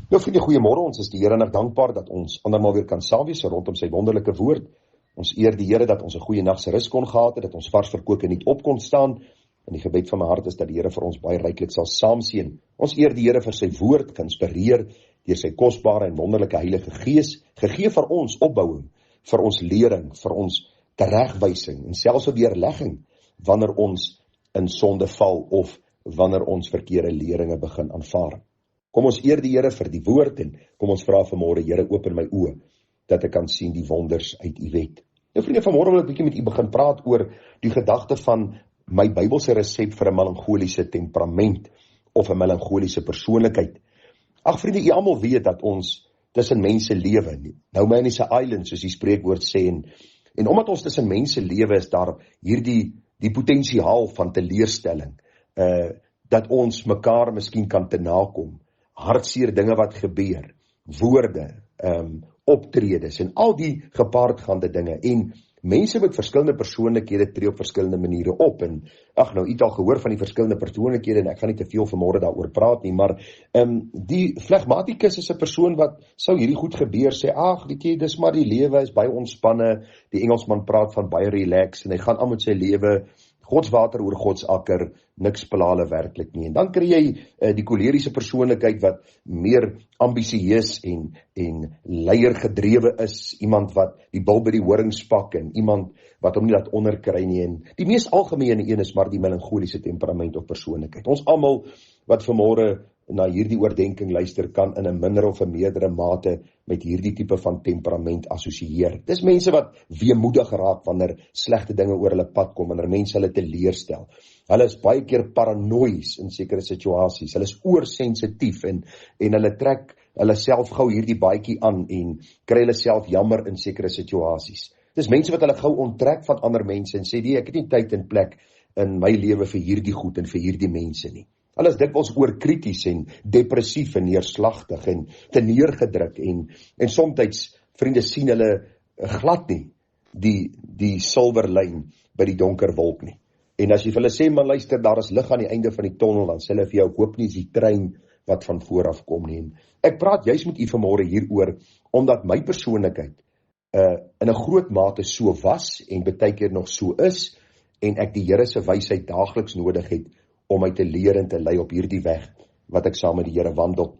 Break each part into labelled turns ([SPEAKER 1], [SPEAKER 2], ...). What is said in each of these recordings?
[SPEAKER 1] Nou vriende, goeiemôre, ons is die Here en dankbaar dat ons andermaal weer kan saam wees rondom sy wonderlike woord. Ons eer die Here dat ons 'n goeie nag se rus kon gehad het, dat ons vars verkoke nie op kon staan. En die gebed van my hart is dat die Here vir ons baie ryklik sal saamseën. Ons eer die Here vir sy woord, geïnspireer deur sy kosbare en wonderlike Heilige Gees, gegee vir ons opbouing, vir ons lering, vir ons teregwysing en selfs 'n weerlegging wanneer ons in sonde val of wanneer ons verkeerde leringe begin aanvaar. Kom ons eer die Here vir die woord en kom ons vra vanmôre, Here, open my oë dat ek kan sien die wonders uit u wet. Nou vriende, vanmôre wil ek 'n bietjie met u begin praat oor die gedagte van my Bybelse resep vir 'n melancholiese temperament of 'n melancholiese persoonlikheid. Ag vriende, u almal weet dat ons tussen mense lewe. No man is an island, soos die spreekwoord sê, en omdat ons tussen mense lewe, is daar hierdie die potensiaal van teleurstelling, dat ons mekaar miskien kan te nakom. Hartseer dinge wat gebeur, woorde, optredes en al die gepaardgaande dinge. En mense met verskillende persoonlikhede tree op verskillende maniere op. En ag nou, u het al gehoor van die verskillende persoonlikhede en ek gaan nie te veel vanmôre daaroor praat nie, maar die flegmaticus is 'n persoon wat sou hierdie goed gebeur sê, ag, weet jy, dis maar die lewe is baie ontspanne. Die Engelsman praat van baie relax en hy gaan aan met sy lewe. Godswater oor godsakker, niks pelale werklik nie. En dan kry jy die koleriese persoonlikheid wat meer ambisieus en leiergedrewe is, iemand wat die bil by die horings pak en iemand wat hom nie laat onderkry nie. En die mees algemene een is maar die melancholiese temperament of persoonlikheid. Ons almal wat vanmôre na hierdie oordenking luister, kan in 'n minder of 'n meerdere mate met hierdie tipe van temperament assosieer. Dis mense wat weemoedig raak wanneer slegte dinge oor hulle pad kom, wanneer mense hulle teleurstel. Hulle is baie keer paranoïes in sekere situasies. Hulle is oorsensitief en hulle trek hulle self gou hierdie baadjie aan en kry hulle self jammer in sekere situasies. Dis mense wat hulle gou onttrek van ander mense en sê, nee, ek het nie tyd en plek in my lewe vir hierdie goed en vir hierdie mense nie. Hulle is dikwels oorkrities en depressief en neerslagtig en te neergedruk en soms, vriende, sien hulle glad nie die silwerlyn by die donker wolk nie. En as jy vir hulle sê, man luister, daar is lig aan die einde van die tonnel, dan sê hulle vir jou, ek hoop nie is die trein wat van vooraf kom nie. En ek praat juist met u vanmôre hieroor, omdat my persoonlikheid in 'n groot mate so was en baie keer nog so is, en ek die Here se wysheid daagliks nodig het om my te leer en te lei op hierdie weg wat ek saam met die Here wandel.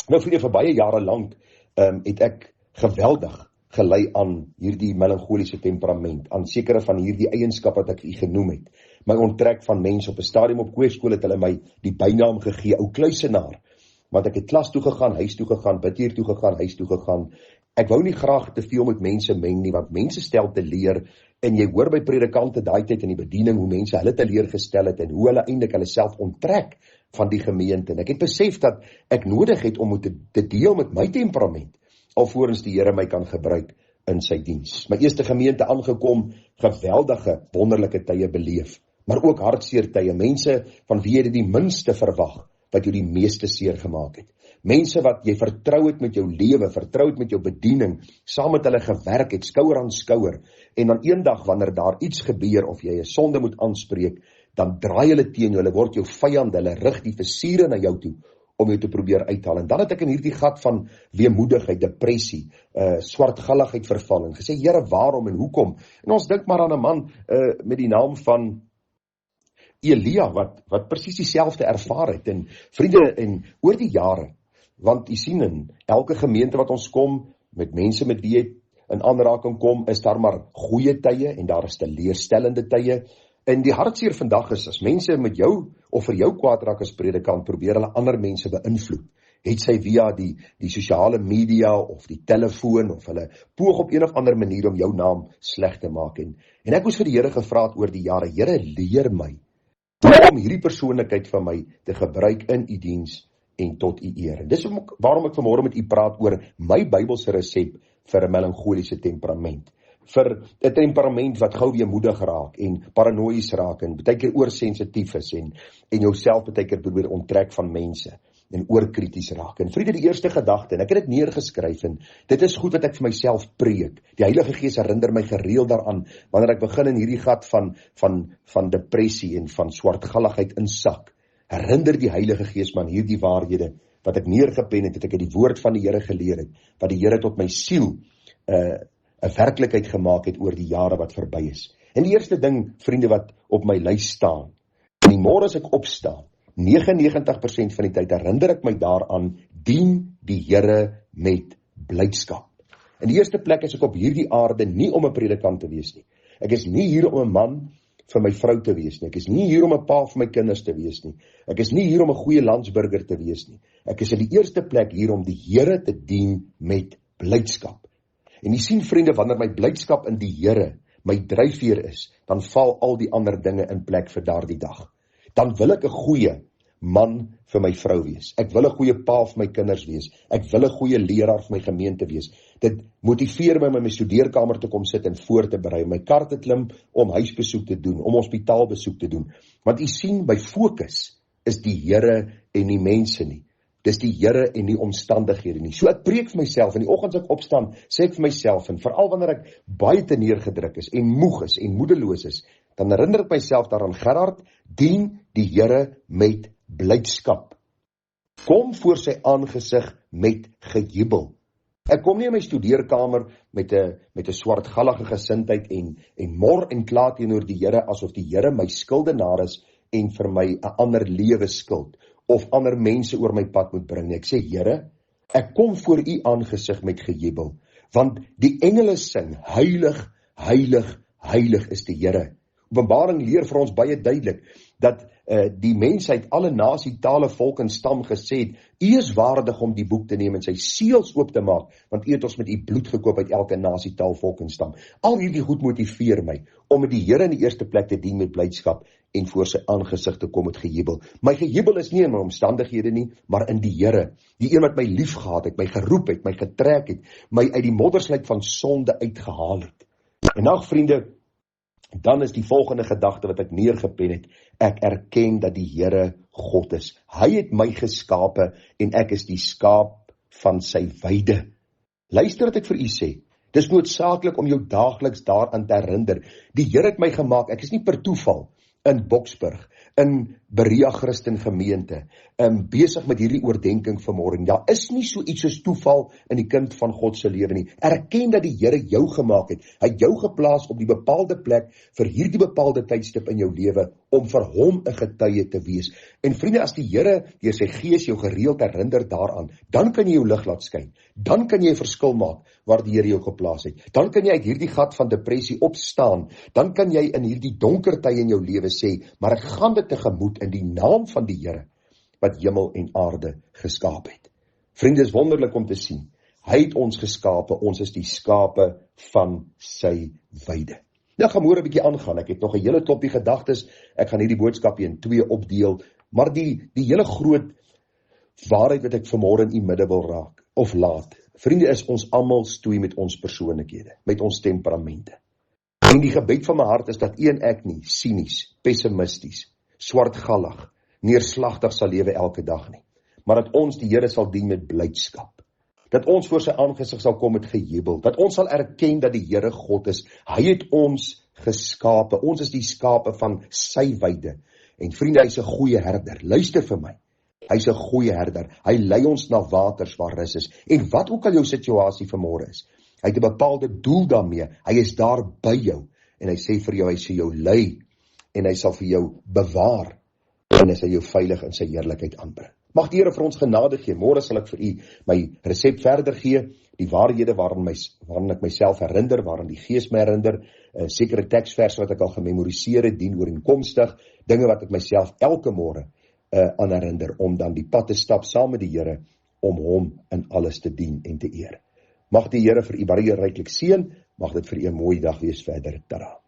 [SPEAKER 1] Nou vriende, vir baie jare lank het ek geweldig gelei aan hierdie melancholiese temperament, aan sekere van hierdie eienskappe wat ek u genoem het. My onttrek van mense op 'n stadium op kweekskool het hulle my die bynaam gegee, ou kluisenaar, want ek het klas toe gegaan, huis toe gegaan, bid hier toe gegaan, huis toe gegaan. Ek wou nie graag te veel met mense meng nie, want mense stel te leer, en jy hoor by predikante daai tyd in die bediening hoe mense hulle teleurgestel het en hoe hulle eintlik hulle self onttrek van die gemeente. En ek het besef dat ek nodig het om te deel met my temperament, alvorens die Here my kan gebruik in sy diens. My eerste gemeente aangekom, geweldige, wonderlike tye beleef, maar ook hartseer tye, mense van wie jy die minste verwag, wat jou die meeste seer gemaak het. Mense wat jy vertrou het met jou lewe, vertrou het met jou bediening, saam met hulle gewerk het, skouer aan skouer, en dan eendag wanneer daar iets gebeur, of jy 'n sonde moet aanspreek, dan draai hulle teen jou, hulle word jou vyand, hulle rig die vesiere na jou toe, om jou te probeer uithaal. En dan het ek in hierdie gat van weemoedigheid, depressie, swartgalligheid verval, en gesê, Here, waarom en hoekom? En ons dink maar aan 'n man met die naam van Elia, wat presies dieselfde ervaar het. En vriende, en oor die jare, want jy sien in elke gemeente wat ons kom, met mense met wie jy in aanraking kom, is daar maar goeie tye en daar is teleurstellende tye. En die hartseer vandag is, as mense met jou of vir jou kwaad raak as predikant, probeer hulle ander mense beïnvloed. Het sy via die sosiale media of die telefoon, of hulle poog op een of ander manier om jou naam sleg te maak. En ek moes vir die Here gevra het oor die jare, Here, leer my om hierdie persoonlikheid van my te gebruik in u diens en tot u eer. En dis waarom ek vanmôre met u praat oor my Bybelse resep vir 'n melancholiese temperament. Vir 'n temperament wat gou weemoedig raak en paranoïes raak en baie keer oorsensitief is en jouself baie keer probeer onttrek van mense en oorkrities raak. En vriende, die eerste gedagte, en ek het dit neergeskryf, en dit is goed dat ek vir myself preek. Die Heilige Gees herinner my gereeld daaraan, wanneer ek begin in hierdie gat van depressie en van swartgalligheid insak, herinner die Heilige Gees man hierdie waarhede wat ek neergepen het, het ek uit die woord van die Here geleer het, wat die Here tot my siel 'n werklikheid gemaak het oor die jare wat verby is. En die eerste ding, vriende, wat op my lys staan, in die môre as ek opstaan, 99% van die tyd herinner ek my daaraan, dien die Here met blydskap. In die eerste plek is ek op hierdie aarde nie om 'n predikant te wees nie. Ek is nie hier om 'n man vir my vrou te wees nie. Ek is nie hier om 'n pa vir my kinders te wees nie. Ek is nie hier om 'n goeie landsburger te wees nie. Ek is in die eerste plek hier om die Here te dien met blydskap. En jy sien, vriende, wanneer my blydskap in die Here my dryfveer is, dan val al die ander dinge in plek vir daardie dag. Dan wil ek 'n goeie man vir my vrou wees. Ek wil 'n goeie pa vir my kinders wees. Ek wil 'n goeie leraar vir my gemeente wees. Dit motiveer my om my studeerkamer te kom sit en voor te berei, my kar te klim om huisbesoek te doen, om hospitaalbesoek te doen. Want u sien, my fokus is die Here en nie mense nie. Dis die Here en nie omstandighede nie. So ek preek vir myself, in die oggend as ek opstaan, sê ek vir myself, en veral wanneer ek baie te neergedruk is, en moeg is, en moedeloos is, dan herinner ek myself daaraan, Gerard, dien die Here met blydskap. Kom voor sy aangesig met gejubel. Ek kom nie in my studeerkamer met 'n swartgallige gesindheid en mor en kla teenoor die Here asof die Here my skuldenaar is en vir my 'n ander lewe skuld of ander mense oor my pad moet bring nie. Ek sê, Here, ek kom voor u aangesig met gejubel, want die engele sing, heilig, heilig, heilig is die Here. Openbaring leer vir ons baie duidelik dat die mensheid, alle nasie, tale, volk en stam gesê het, u is waardig om die boek te neem en sy seels oop te maak, want u het ons met u bloed gekoop uit elke nasie, taal, volk en stam. Al hierdie goed motiveer my om met die Here in die eerste plek te dien met blydskap en voor sy aangesig te kom met gejubel. My gejubel is nie in my omstandighede nie, maar in die Here, die een wat my lief gehad het, my geroep het, my getrek het, my uit die moddersluit van sonde uitgehaal het. En nou, vriende, dan is die volgende gedagte wat ek neergepen het, ek erken dat die Here God is. Hy het my geskape en ek is die skaap van sy weide. Luister wat ek vir u sê, dis noodsaaklik om jou daagliks daaraan te herinner. Die Here het my gemaak, ek is nie per toeval in Boksburg, in Berea Christen gemeente, besig met hierdie oordenking vanmôre. Daar is nie so iets soos toeval in die kind van God se lewe nie. Erken dat die Here jou gemaak het. Hy het jou geplaas op die bepaalde plek vir hierdie bepaalde tydstip in jou lewe om vir hom 'n getuie te wees. En vriende, as die Here deur sy gees jou gereeld herinner daaraan, dan kan jy jou lig laat skyn. Dan kan jy 'n verskil maak waar die Here jou geplaas het. Dan kan jy uit hierdie gat van depressie opstaan. Dan kan jy in hierdie donker tye in jou lewe sê, maar ek gaan dit tegemoet in die naam van die Here wat hemel en aarde geskaap het. Vriende, is wonderlik om te sien. Hy het ons geskape, ons is die skape van sy weide. Nou gaan môre 'n bietjie aangaan. Ek het nog 'n hele klompie gedagtes. Ek gaan hierdie boodskap in 2 opdeel, maar die hele groot waarheid wat ek vanmôre in u midde wil raak of laat. Vriende, is ons almal stoei met ons persoonlikhede, met ons temperamente. En die gebed van my hart is dat u en ek nie sinies, pessimisties, swartgallig, neerslagtig sal lewe elke dag nie, maar dat ons die Here sal dien met blydskap. Dat ons voor sy aangesig sal kom met gejubel, dat ons sal erken dat die Here God is. Hy het ons geskape, ons is die skape van sy weide. En vriende, hy is 'n goeie herder. Luister vir my. Hy is 'n goeie herder. Hy lei ons na waters waar rus is. En wat ook al jou situasie vanmôre is, hy het 'n bepaalde doel daarmee. Hy is daar by jou. En hy sê vir jou, hy sal jou lei en hy sal vir jou bewaar en hy sal jou veilig in sy heerlikheid aanbring. Mag die Here vir ons genade gee. Môre sal ek vir u my resep verder gee, die waarhede waarin ek myself herinner, waarin die Gees my herinner, sekere teksverse wat ek al gememoriseer het, dien ooreenkomstig, dinge wat ek myself elke môre aan herinner, om dan die pad te stap saam met die Here, om hom in alles te dien en te eer. Mag die Here vir u baie ryklik seën, mag dit vir u 'n mooi dag wees verder. Tada.